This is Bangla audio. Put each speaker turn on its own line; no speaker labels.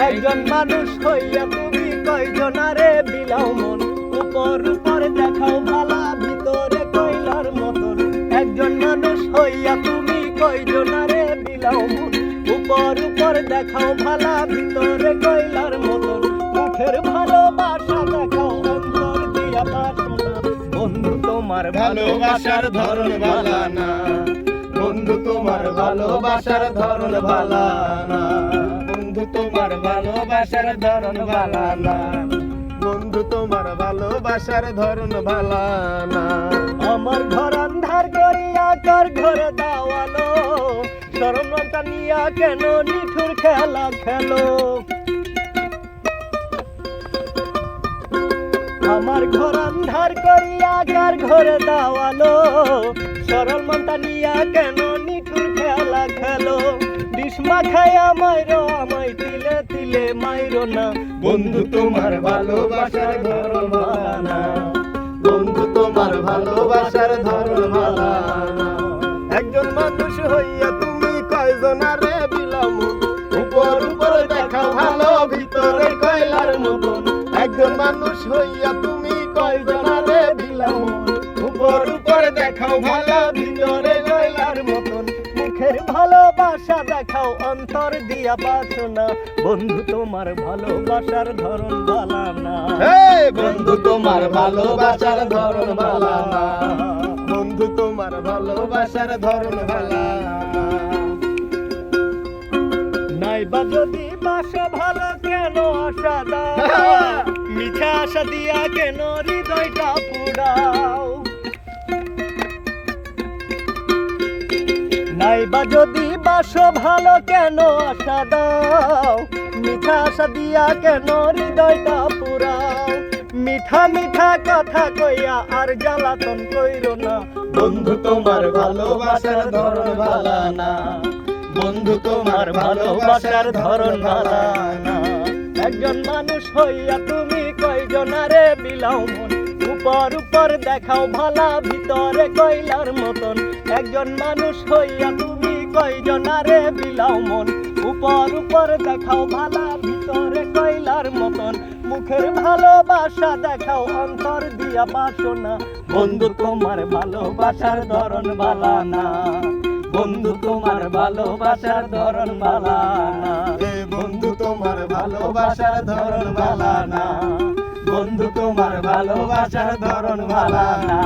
একজন মানুষ হইয়া তুমি কয়জনারে বিলাও মন, উপর উপর দেখাও ভালা ভিতরে কইলার মতন। একজন মানুষ হইয়া তুমি কয়জনারে বিলাও মন, উপর উপর দেখাও ভালা ভিতরে কইলার মতন। মুখের ভালোবাসা দেখাও অন্তর দিয়া বাসনা, বন্ধু তোমার ভালোবাসার ধরন ভালা না, বন্ধু তোমার ভালোবাসার ধরন ভালা না, বন্ধু তোমার ভালোবাসার ধরন ভালা না, বন্ধু তোমার ভালোবাসার ধরন ভালা না। আমার ঘর আন্ধার করিয়া কার ঘরে দাওয়ালো, শরণতা নিয়া কেন নিঠুর খেলা খেলো। আমার ঘর আন্ধার করিয়া কার ঘরে দাওয়ালো, সরল মনটা নিয়া কেন নিঠুর খেলা খেলো। বিষ্মা খায়া মাইরো আমায় তিলে তিলে মাইরো না, বন্ধু তোমার ভালোবাসার ধরন ভালা না, বন্ধু তোমার ভালোবাসার ধরন ভালা না। একজন মানুষ হইয়া তুমি কয়জনারে বিলাও মন, উপর উপর দেখাও ভালো ভিতরে কয়লার মতন। একজন মানুষ হইয়া তুমি কয়জনারে বিলাও মন, উপর উপর দেখাও ভালো ভিতরে কয়লার মতন। মুখের ভালোবাসা দেখাও অন্তর দিয়া বাসনা, বন্ধু তোমার ভালোবাসার ধরন ভালা না, বন্ধু তোমার ভালোবাসার ধরন ভালা না, বন্ধু তোমার ভালোবাসার ধরন ভালা না। নাইবা যদি বাসা ভালো কেন আশা দাও, মিঠা আশা দিয়া কেন হৃদয়টা পুরাও। নাইবা যদি বাসো ভালো কেন আশা দাও, মিঠা আশা দিয়া কেন হৃদয়টা পুরাও। মিঠা মিঠা কথা কইয়া আর জ্বালাতন কইরো না, বন্ধু তোমার ভালোবাসার ধরন ভালা না, বন্ধু তোমার ভালোবাসার ধরন ভালা না। একজন মানুষ হইয়া তুমি কয়জনারে বিলাও মন, উপর উপর দেখাও ভালা ভিতরে কয়লার মতন। একজন মানুষ হইয়া তুমি কয়জনারে বিলাও মন, উপর উপর দেখাও ভালা ভিতরে কয়লার মতন। মুখের ভালোবাসা দেখাও অন্তর দিয়া বাসনা, বন্ধু তোমার ভালোবাসার ধরন ভালা না, বন্ধু তোমার ভালোবাসার ধরন ভালা না, বন্ধু তোমার ভালোবাসার ধরন ভালা না, বন্ধু তোমার ভালোবাসার ধরন ভালা না।